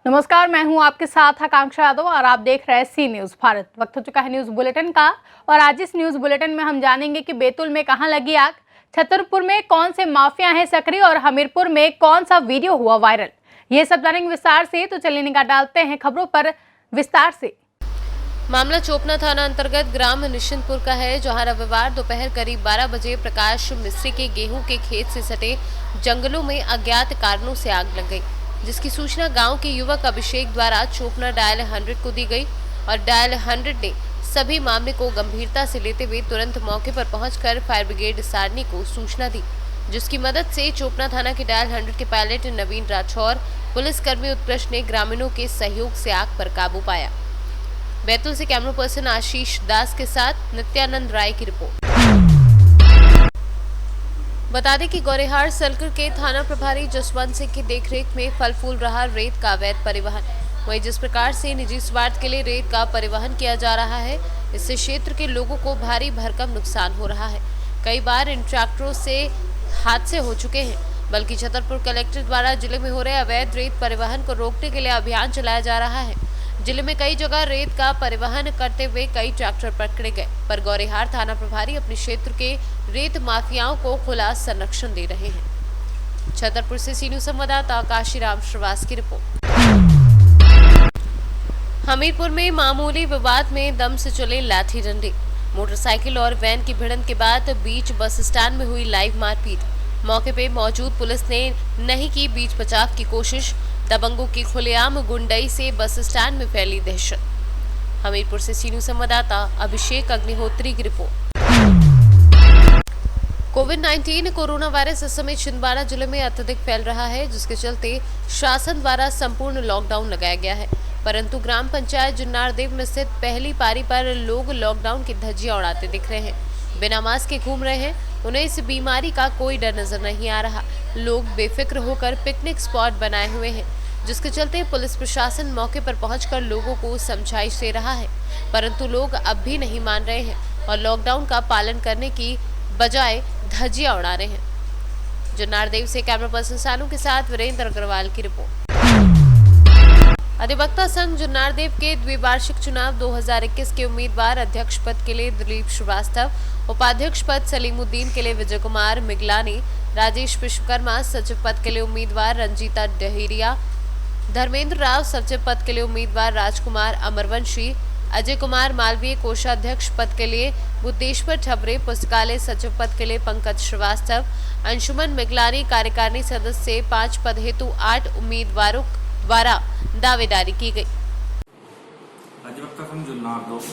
नमस्कार, मैं हूं आपके साथ आकांक्षा यादव और आप देख रहे हैं सी न्यूज भारत। वक्त हो चुका है न्यूज बुलेटिन का और आज इस न्यूज बुलेटिन में हम जानेंगे कि बैतूल में कहां लगी आग, छतरपुर में कौन से माफिया हैं सक्रिय और हमीरपुर में कौन सा वीडियो हुआ वायरल। ये सब जानेंगे विस्तार से, तो चलिए निगाह डालते हैं खबरों पर विस्तार से। मामला चोपना थाना अंतर्गत ग्राम निश्चिंतपुर का है, जहां रविवार दोपहर करीब 12 बजे प्रकाश मिस्त्री के गेहूं के खेत से सटे जंगलों में अज्ञात कारणों से आग लग गई, जिसकी सूचना गांव के युवक अभिषेक द्वारा चोपना डायल 100 को दी गई और डायल 100 ने सभी मामले को गंभीरता से लेते हुए तुरंत मौके पर पहुंचकर फायर ब्रिगेड सारनी को सूचना दी, जिसकी मदद से चोपना थाना के डायल 100 के पायलट नवीन राठौर, पुलिसकर्मी उत्कृष्ट ने ग्रामीणों के सहयोग से आग पर काबू पाया। बैतूल से कैमरा पर्सन आशीष दास के साथ नित्यानंद राय की रिपोर्ट। बता दें कि गौरेहार सर्कल के थाना प्रभारी जसवंत सिंह की देखरेख में फल फूल रहा रेत का अवैध परिवहन। वहीं जिस प्रकार से निजी स्वार्थ के लिए रेत का परिवहन किया जा रहा है, इससे क्षेत्र के लोगों को भारी भरकम नुकसान हो रहा है। कई बार इन ट्रैक्टरों से हादसे हो चुके हैं, बल्कि छतरपुर कलेक्टर द्वारा जिले में हो रहे अवैध रेत परिवहन को रोकने के लिए अभियान चलाया जा रहा है। जिले में कई जगह रेत का परिवहन करते हुए कई ट्रैक्टर पकड़े गए, पर गौरेहार थाना प्रभारी अपने क्षेत्र के रेत माफियाओं को खुला संरक्षण दे रहे हैं। छतरपुर से सी न्यूज संवाददाता काशीराम श्रीवास की रिपोर्ट। हमीरपुर में मामूली विवाद में दम से चले लाठी डंडे। मोटरसाइकिल और वैन की भिड़ंत के बाद बीच बस स्टैंड में हुई लाइव मारपीट। मौके पे मौजूद पुलिस ने नहीं की बीच बचाव की कोशिश। दबंगों की खुलेआम गुंडई से बस स्टैंड में फैली दहशत। हमीरपुर से सी न्यूज संवाददाता अभिषेक अग्निहोत्री की रिपोर्ट। कोविड-19 कोरोना वायरस इस समय छिंदवाड़ा जिले में अत्यधिक फैल रहा है, जिसके चलते शासन द्वारा संपूर्ण लॉकडाउन लगाया गया है। परंतु ग्राम पंचायत जुन्नारदेव में स्थित पहली पारी पर लोग लॉकडाउन की धज्जियां उड़ाते दिख रहे हैं, बिना मास्क के घूम रहे हैं। उन्हें इस बीमारी का कोई डर नजर नहीं आ रहा। लोग बेफिक्र होकर पिकनिक स्पॉट बनाए हुए हैं, जिसके चलते पुलिस प्रशासन मौके पर पहुंचकर लोगों को समझाइश दे रहा है, परंतु लोग अब भी नहीं मान रहे हैं और लॉकडाउन का पालन करने की बजाय धज्जियां उड़ा रहे हैं। जुन्नारदेव से कैमरा पर्सन सानू के साथ वीरेंद्र अग्रवाल की रिपोर्ट। अधिवक्ता संघ जुन्नारदेव के द्विवार्षिक चुनाव 2021 के उम्मीदवार अध्यक्ष पद के लिए दिलीप श्रीवास्तव, उपाध्यक्ष पद सलीमुद्दीन के लिए विजय कुमार मिगलानी, राजेश विश्वकर्मा सचिव पद के लिए उम्मीदवार रंजीता डहेरिया, धर्मेंद्र राव सचिव पद के लिए उम्मीदवार राजकुमार अमरवंशी, अजय कुमार मालवीय कोषाध्यक्ष पद के लिए बुद्धेश्वर ठबरे, पुस्तकालय सचिव पद के लिए पंकज श्रीवास्तव, अंशुमन मिगलानी कार्यकारिणी सदस्य 5 पद हेतु 8 उम्मीदवारों द्वारा दावेदारी की गई। अधिवक्ता संघ जुन्नारदेव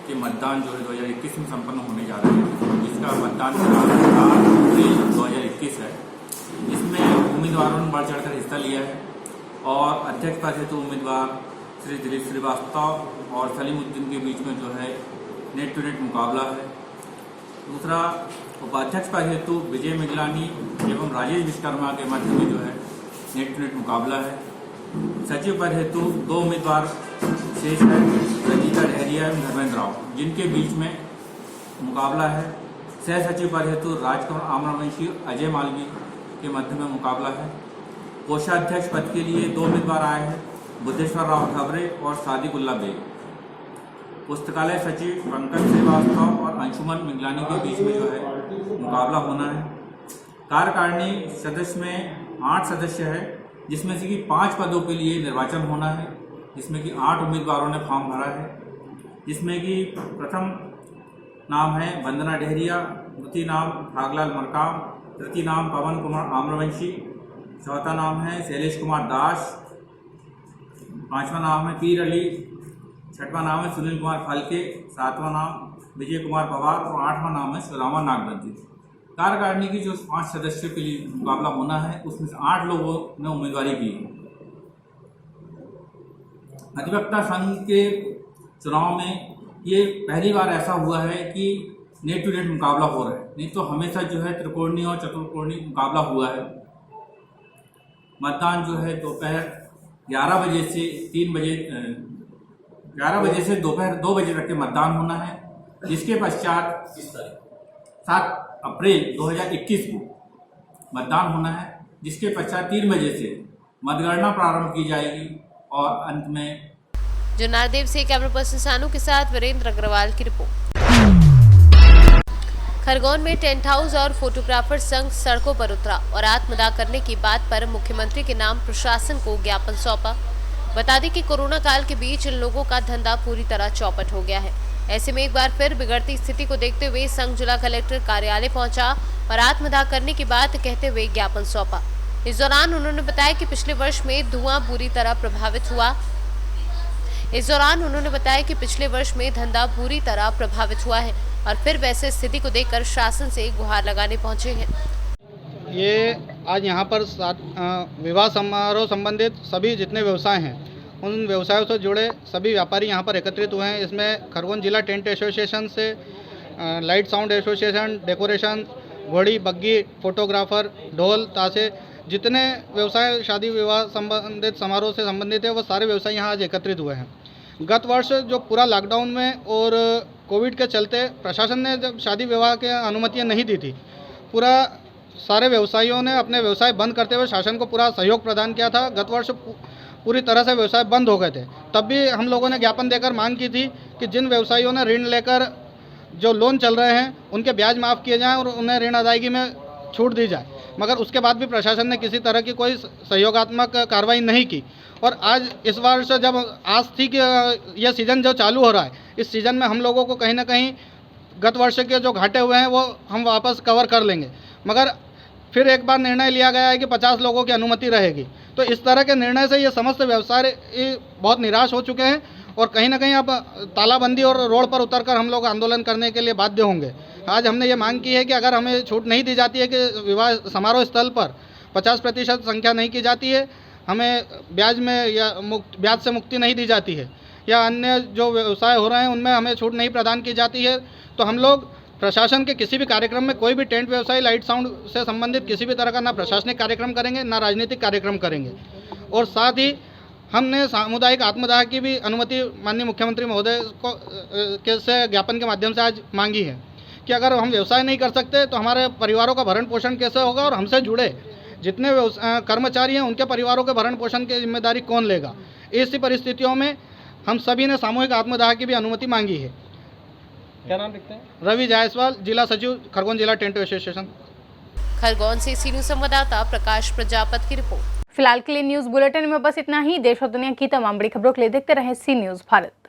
के मतदान जो है 2021 में संपन्न होने जा रहे हैं, जिसका मतदान 4 अप्रैल 2021 है। इसमें उम्मीदवारों ने बढ़ चढ़कर हिस्सा लिया है और अध्यक्ष पद हेतु उम्मीदवार श्री दिलीप श्रीवास्तव और सलीमुद्दीन के बीच में जो है नेट टू नेट मुकाबला है। दूसरा, उपाध्यक्ष पद हेतु विजय मिगलानी एवं राजेश विश्वकर्मा के मध्य में जो है नेट टू नेट मुकाबला है। सचिव पद हेतु 2 उम्मीदवार शेष है, रंजीता डहेरिया एवं धर्मेंद्र राव, जिनके बीच में मुकाबला है। सह सचिव पद हेतु राजकुमार अमरवंशी, अजय मालवी के मध्य में मुकाबला है। कोषाध्यक्ष पद के लिए 2 उम्मीदवार आए हैं, बुद्धेश्वर राव ठबरे और सादिकुल्ला बेग। पुस्तकालय सचिव पंकज श्रीवास्तव और अंशुमन मिगलानी के बीच में जो है मुकाबला होना है। कार्यकारिणी सदस्य में 8 सदस्य है, जिसमें से कि 5 पदों के लिए निर्वाचन होना है, जिसमें कि 8 उम्मीदवारों ने फॉर्म भरा है। जिसमें कि प्रथम नाम है वंदना डहेरिया, द्वितीय नाम भागलाल मरकाम, तृतीय नाम पवन कुमार आम्रवंशी, चौथा नाम है शैलेश कुमार दास, 5वां नाम है पीर अली, 6वां नाम है सुनील कुमार फाल्के, 7वां नाम विजय कुमार पवार और 8वां नाम है सुदामा नागबंदी। कार्यकारिणी की जो 5 सदस्यों के लिए मुकाबला होना है, उसमें से 8 लोगों ने उम्मीदवारी की। अधिवक्ता संघ के चुनाव में ये पहली बार ऐसा हुआ है कि नेट टू नेट मुकाबला हो रहा है, नहीं तो हमेशा जो है त्रिकोणीय और चतुर्कोणीय मुकाबला हुआ है। मतदान जो है दोपहर 11 बजे से 3 बजे 11 बजे से दोपहर 2 बजे तक के मतदान होना है, जिसके पश्चात 7 अप्रैल 2021 को मतदान होना है, जिसके पश्चात 3 बजे से मतगणना प्रारंभ की जाएगी और अंत में जो नारदेव से कैमरा पर्सन सानू के साथ वीरेंद्र अग्रवाल की रिपोर्ट। खरगोन में टेंट हाउस और फोटोग्राफर संघ सड़कों पर उतरा और आत्मदाह करने की बात पर मुख्यमंत्री के नाम प्रशासन को ज्ञापन सौंपा। बता दें कि कोरोना काल के बीच इन लोगों का धंधा पूरी तरह चौपट हो गया है। ऐसे में एक बार फिर बिगड़ती स्थिति को देखते हुए संघ जिला कलेक्टर कार्यालय पहुंचा और आत्मदाह करने की बात कहते हुए ज्ञापन सौंपा। इस दौरान उन्होंने बताया कि पिछले वर्ष में धुआं बुरी तरह प्रभावित हुआ। इस दौरान उन्होंने बताया कि पिछले वर्ष में धंधा पूरी तरह प्रभावित हुआ है और फिर वैसे स्थिति को देखकर शासन से गुहार लगाने पहुंचे हैं। ये आज यहाँ पर विवाह समारोह संबंधित सभी जितने व्यवसाय हैं उन व्यवसायों से जुड़े सभी व्यापारी यहाँ पर एकत्रित हुए हैं। इसमें खरगोन जिला टेंट एसोसिएशन से लाइट साउंड एसोसिएशन, डेकोरेशन, घोड़ी, बग्गी, फोटोग्राफर, ढोल, ताशे, जितने व्यवसाय शादी विवाह संबंधित समारोह से संबंधित है वो सारे व्यवसाय यहाँ आज एकत्रित हुए हैं। गत वर्ष जो पूरा लॉकडाउन में और कोविड के चलते प्रशासन ने जब शादी विवाह के अनुमतियाँ नहीं दी थी, पूरा सारे व्यवसायियों ने अपने व्यवसाय बंद करते हुए शासन को पूरा सहयोग प्रदान किया था। गत वर्ष पूरी तरह से व्यवसाय बंद हो गए थे। तब भी हम लोगों ने ज्ञापन देकर मांग की थी कि जिन व्यवसायियों ने ऋण लेकर जो लोन चल रहे हैं उनके ब्याज माफ़ किए जाएँ और उन्हें ऋण अदायगी में छूट दी जाए, मगर उसके बाद भी प्रशासन ने किसी तरह की कोई सहयोगात्मक कार्रवाई नहीं की। और आज इस वर्ष जब आज थी कि यह सीज़न जो चालू हो रहा है, इस सीज़न में हम लोगों को कहीं ना कहीं गत वर्ष के जो घाटे हुए हैं वो हम वापस कवर कर लेंगे, मगर फिर एक बार निर्णय लिया गया है कि 50 लोगों की अनुमति रहेगी। तो इस तरह के निर्णय से ये समस्त व्यवसाय बहुत निराश हो चुके हैं और कहीं ना कहीं अब तालाबंदी और रोड पर उतरकर हम लोग आंदोलन करने के लिए बाध्य होंगे। आज हमने ये मांग की है कि अगर हमें छूट नहीं दी जाती है कि विवाह समारोह स्थल पर 50% संख्या नहीं की जाती है, हमें ब्याज में या ब्याज से मुक्ति नहीं दी जाती है, या अन्य जो व्यवसाय हो रहे हैं उनमें हमें छूट नहीं प्रदान की जाती है, तो हम लोग प्रशासन के किसी भी कार्यक्रम में, कोई भी टेंट व्यवसाय, लाइट साउंड से संबंधित किसी भी तरह का ना प्रशासनिक कार्यक्रम करेंगे ना राजनीतिक कार्यक्रम करेंगे। और साथ ही हमने सामुदायिक आत्मदाह की भी अनुमति माननीय मुख्यमंत्री महोदय को से ज्ञापन के माध्यम से आज मांगी है कि अगर हम व्यवसाय नहीं कर सकते तो हमारे परिवारों का भरण पोषण कैसे होगा और हमसे जुड़े जितने कर्मचारी हैं उनके परिवारों के भरण पोषण की जिम्मेदारी कौन लेगा। ऐसी परिस्थितियों में हम सभी ने सामूहिक आत्मदाह की भी अनुमति मांगी है। क्या नाम लिखते हैं? रवि जायसवाल, जिला सचिव, खरगोन जिला टेंट एसोसिएशन। खरगोन से सी न्यूज़ संवाददाता प्रकाश प्रजापत की रिपोर्ट। फिलहाल के लिए न्यूज बुलेटिन में बस इतना ही। देश और दुनिया की तमाम बड़ी खबरों के लिए देखते रहें सी न्यूज भारत।